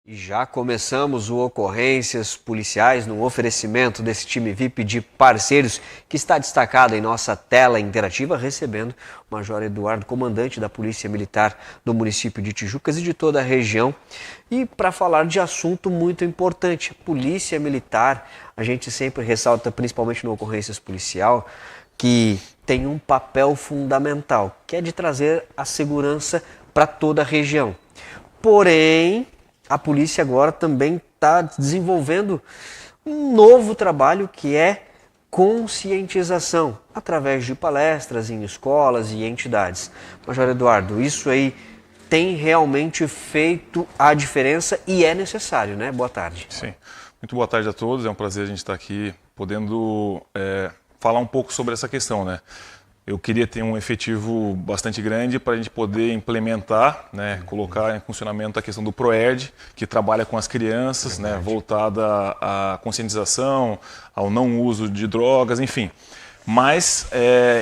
E já começamos o Ocorrências Policiais no oferecimento desse time VIP de parceiros que está destacado em nossa tela interativa, recebendo o Major Eduardo, comandante da Polícia Militar do município de Tijucas e de toda a região. E para falar de assunto muito importante, Polícia Militar, a gente sempre ressalta, principalmente no Ocorrências Policial, que tem um papel fundamental, que é de trazer a segurança para toda a região. Porém, a polícia agora também está desenvolvendo um novo trabalho que é conscientização, através de palestras em escolas e entidades. Major Eduardo, isso aí tem realmente feito a diferença e é necessário, né? Boa tarde. Sim. Muito boa tarde a todos. É um prazer a gente estar aqui podendo falar um pouco sobre essa questão, né? Eu queria ter um efetivo bastante grande para a gente poder implementar, né, colocar em funcionamento a questão do PROERD, que trabalha com as crianças, né, voltada à conscientização, ao não uso de drogas, enfim. Mas,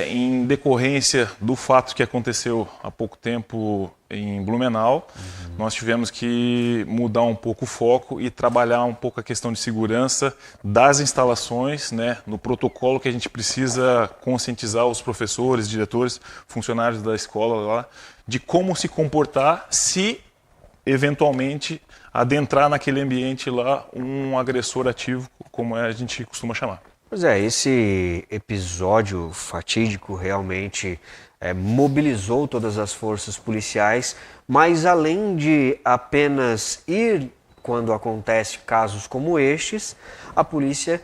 em decorrência do fato que aconteceu há pouco tempo em Blumenau, nós tivemos que mudar um pouco o foco e trabalhar um pouco a questão de segurança das instalações, né, no protocolo que a gente precisa conscientizar os professores, diretores, funcionários da escola lá, de como se comportar se, eventualmente, adentrar naquele ambiente lá um agressor ativo, como a gente costuma chamar. Pois é, esse episódio fatídico realmente mobilizou todas as forças policiais, mas além de apenas ir quando acontece casos como estes, a polícia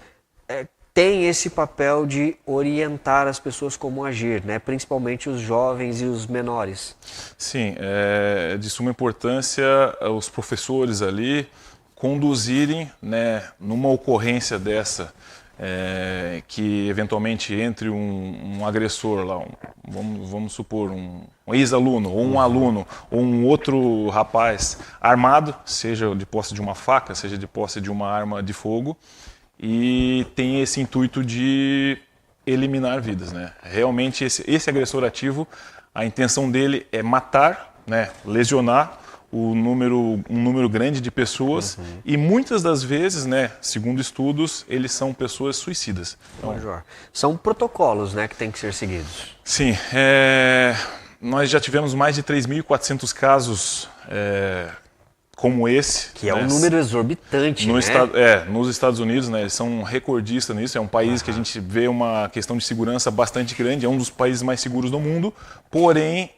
tem esse papel de orientar as pessoas como agir, né? Principalmente os jovens e os menores. Sim, é de suma importância os professores ali conduzirem, né, numa ocorrência dessa, que eventualmente entre um agressor lá, vamos supor, um ex-aluno, ou um aluno, ou um outro rapaz armado, seja de posse de uma faca, seja de posse de uma arma de fogo, e tem esse intuito de eliminar vidas, né? Realmente esse agressor ativo, a intenção dele é matar, né, lesionar um número grande de pessoas e muitas das vezes, né, segundo estudos, eles são pessoas suicidas. Então, são protocolos, né, que têm que ser seguidos. Sim, nós já tivemos mais de 3.400 casos como esse. Que é um número exorbitante, né? Nos Estados Unidos, né, eles são recordistas nisso, é um país que a gente vê uma questão de segurança bastante grande, é um dos países mais seguros do mundo, porém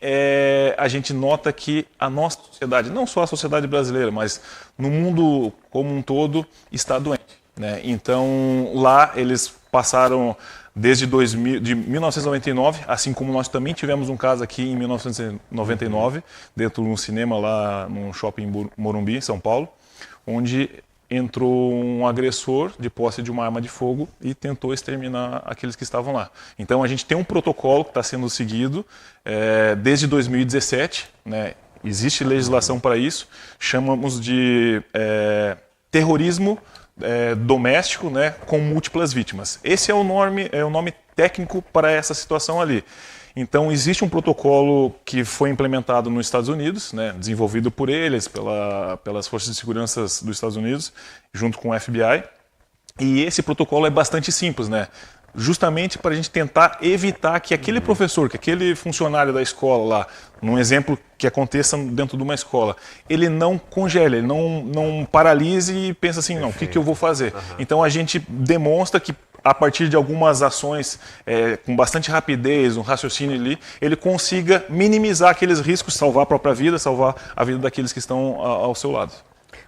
a gente nota que a nossa sociedade, não só a sociedade brasileira, mas no mundo como um todo, está doente, né? Então lá eles passaram desde 1999, assim como nós também tivemos um caso aqui em 1999, dentro de um cinema lá no shopping Morumbi, em São Paulo, onde entrou um agressor de posse de uma arma de fogo e tentou exterminar aqueles que estavam lá. Então a gente tem um protocolo que está sendo seguido desde 2017, né? Existe legislação para isso, chamamos de terrorismo doméstico, né, com múltiplas vítimas. Esse é o nome técnico para essa situação ali. Então existe um protocolo que foi implementado nos Estados Unidos, né, desenvolvido por eles, pelas forças de segurança dos Estados Unidos, junto com o FBI. E esse protocolo é bastante simples, né? Justamente para a gente tentar evitar que aquele professor, que aquele funcionário da escola lá, num exemplo que aconteça dentro de uma escola, ele não congele, ele não paralise e pensa assim, não, o que eu vou fazer? Então a gente demonstra que a partir de algumas ações com bastante rapidez, um raciocínio ali, ele consiga minimizar aqueles riscos, salvar a própria vida, salvar a vida daqueles que estão ao seu lado.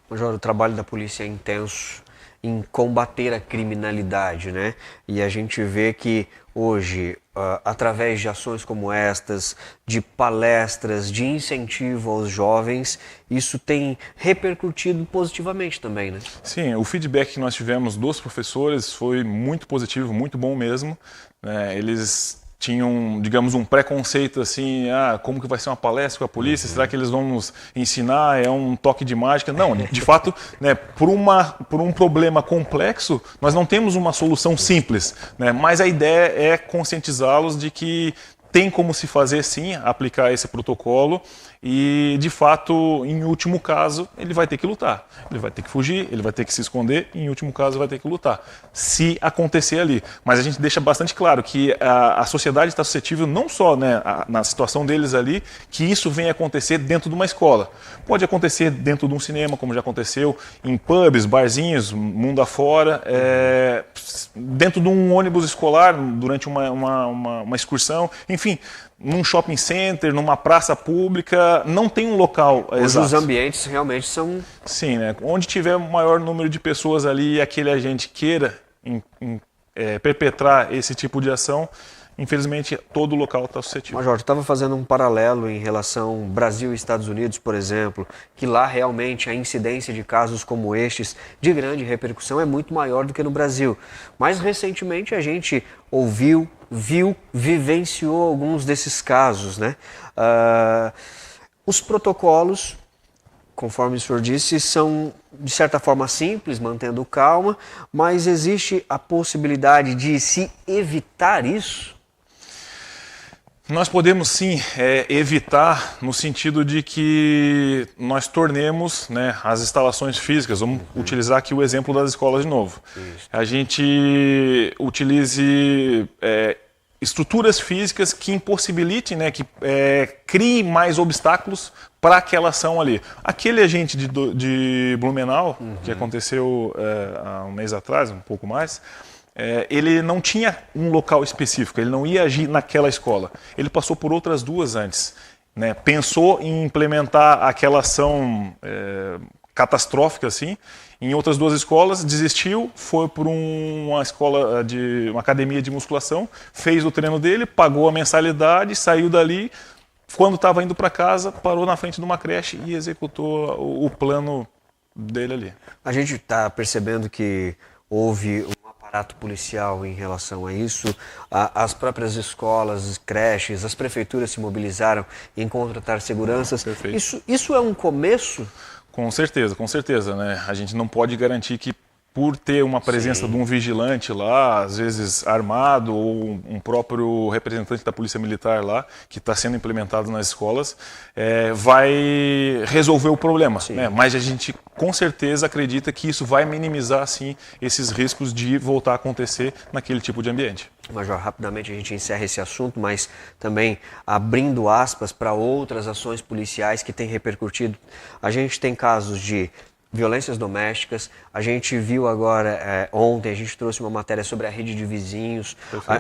Major, o trabalho da polícia é intenso em combater a criminalidade, né? E a gente vê que hoje, através de ações como estas, de palestras, de incentivo aos jovens, isso tem repercutido positivamente também, né? Sim, o feedback que nós tivemos dos professores foi muito positivo, muito bom mesmo, né? Eles tinham, digamos, um preconceito assim, como que vai ser uma palestra com a polícia, será que eles vão nos ensinar, é um toque de mágica? Não, de fato, né, por um problema complexo, nós não temos uma solução simples, né, mas a ideia é conscientizá-los de que tem como se fazer sim, aplicar esse protocolo e, de fato, em último caso, ele vai ter que lutar. Ele vai ter que fugir, ele vai ter que se esconder e, em último caso, vai ter que lutar, se acontecer ali. Mas a gente deixa bastante claro que a sociedade está suscetível não só, né, na situação deles ali, que isso venha acontecer dentro de uma escola. Pode acontecer dentro de um cinema, como já aconteceu, em pubs, barzinhos, mundo afora, dentro de um ônibus escolar, durante uma excursão, enfim, num shopping center, numa praça pública, não tem um local exato. Os ambientes realmente são... Sim, né? Onde tiver o maior número de pessoas ali e aquele agente queira perpetrar esse tipo de ação, infelizmente todo local está suscetível. Major, estava fazendo um paralelo em relação Brasil e Estados Unidos, por exemplo, que lá realmente a incidência de casos como estes, de grande repercussão, é muito maior do que no Brasil. Mas recentemente a gente ouviu, viu, vivenciou alguns desses casos, né? Os protocolos, conforme o senhor disse, são de certa forma simples, mantendo calma, mas existe a possibilidade de se evitar isso? Nós podemos sim evitar no sentido de que nós tornemos, né, as instalações físicas, vamos utilizar aqui o exemplo das escolas de novo. Isso. A gente utilize estruturas físicas que impossibilitem, né, que criem mais obstáculos para aquela ação ali. Aquele agente de Blumenau, que aconteceu há um mês atrás, um pouco mais, ele não tinha um local específico, ele não ia agir naquela escola. Ele passou por outras duas antes, né? Pensou em implementar aquela ação catastrófica assim, em outras duas escolas, desistiu, foi por uma escola, uma academia de musculação, fez o treino dele, pagou a mensalidade, saiu dali, quando estava indo para casa, parou na frente de uma creche e executou o plano dele ali. A gente está percebendo que houve aparato policial em relação a isso, as próprias escolas, creches, as prefeituras se mobilizaram em contratar seguranças. Perfeito. Isso é um começo? Com certeza, né? A gente não pode garantir que por ter uma presença de um vigilante lá, às vezes armado, ou um próprio representante da Polícia Militar lá, que está sendo implementado nas escolas, vai resolver o problema. Né? Mas a gente com certeza acredita que isso vai minimizar, sim, esses riscos de voltar a acontecer naquele tipo de ambiente. Major, rapidamente a gente encerra esse assunto, mas também abrindo aspas para outras ações policiais que têm repercutido. A gente tem casos de violências domésticas, a gente viu agora, ontem, a gente trouxe uma matéria sobre a rede de vizinhos,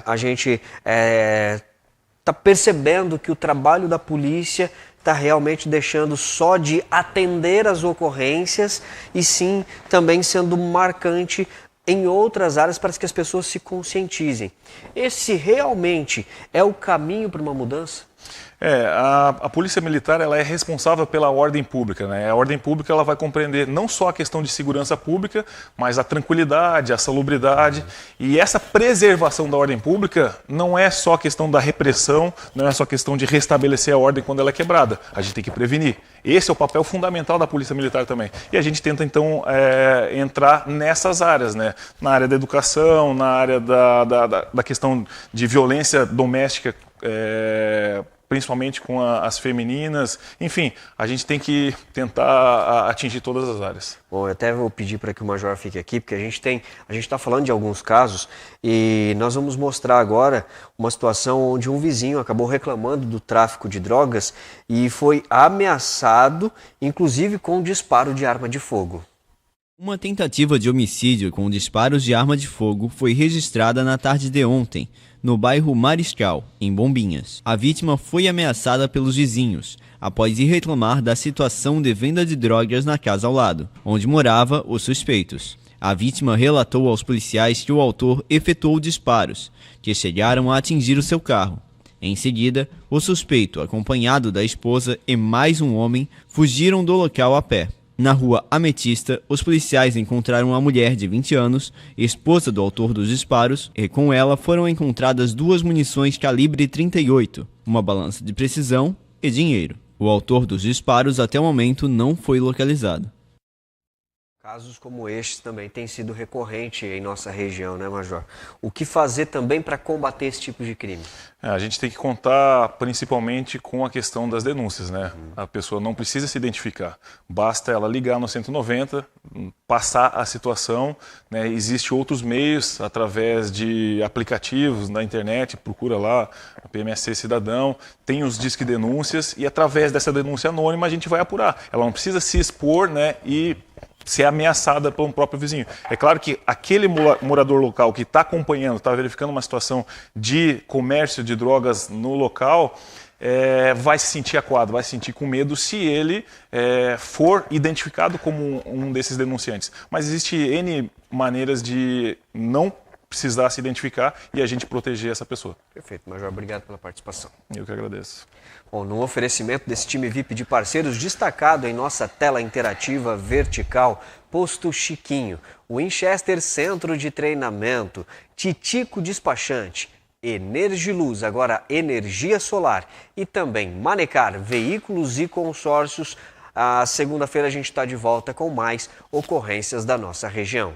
a gente está percebendo que o trabalho da polícia está realmente deixando só de atender as ocorrências e sim também sendo marcante em outras áreas para que as pessoas se conscientizem. Esse realmente é o caminho para uma mudança? A Polícia Militar ela é responsável pela ordem pública, né? A ordem pública ela vai compreender não só a questão de segurança pública, mas a tranquilidade, a salubridade. E essa preservação da ordem pública não é só questão da repressão, não é só questão de restabelecer a ordem quando ela é quebrada. A gente tem que prevenir. Esse é o papel fundamental da Polícia Militar também. E a gente tenta, então, entrar nessas áreas, né? Na área da educação, na área da questão de violência doméstica, principalmente com as femininas, enfim, a gente tem que tentar atingir todas as áreas. Bom, eu até vou pedir para que o Major fique aqui, porque a gente está falando de alguns casos e nós vamos mostrar agora uma situação onde um vizinho acabou reclamando do tráfico de drogas e foi ameaçado, inclusive com disparo de arma de fogo. Uma tentativa de homicídio com disparos de arma de fogo foi registrada na tarde de ontem, no bairro Mariscal, em Bombinhas. A vítima foi ameaçada pelos vizinhos, após ir reclamar da situação de venda de drogas na casa ao lado, onde morava os suspeitos. A vítima relatou aos policiais que o autor efetuou disparos, que chegaram a atingir o seu carro. Em seguida, o suspeito, acompanhado da esposa e mais um homem, fugiram do local a pé. Na rua Ametista, os policiais encontraram a mulher de 20 anos, esposa do autor dos disparos, e com ela foram encontradas 2 munições calibre 38, uma balança de precisão e dinheiro. O autor dos disparos até o momento não foi localizado. Casos como este também têm sido recorrente em nossa região, né, Major? O que fazer também para combater esse tipo de crime? A gente tem que contar principalmente com a questão das denúncias, né? A pessoa não precisa se identificar, basta ela ligar no 190, passar a situação, né? Existem outros meios, através de aplicativos na internet, procura lá, a PMSC Cidadão, tem os Disque Denúncias e através dessa denúncia anônima a gente vai apurar. Ela não precisa se expor, né, e ser ameaçada pelo próprio vizinho. É claro que aquele morador local que está acompanhando, está verificando uma situação de comércio de drogas no local, vai se sentir acuado, vai se sentir com medo se ele for identificado como um desses denunciantes. Mas existe N maneiras de não precisar se identificar e a gente proteger essa pessoa. Perfeito, Major. Obrigado pela participação. Eu que agradeço. Bom, no oferecimento desse time VIP de parceiros, destacado em nossa tela interativa vertical, Posto Chiquinho, Winchester Centro de Treinamento, Titico Despachante, Energiluz, agora energia solar, e também Manecar Veículos e Consórcios. A segunda-feira a gente está de volta com mais ocorrências da nossa região.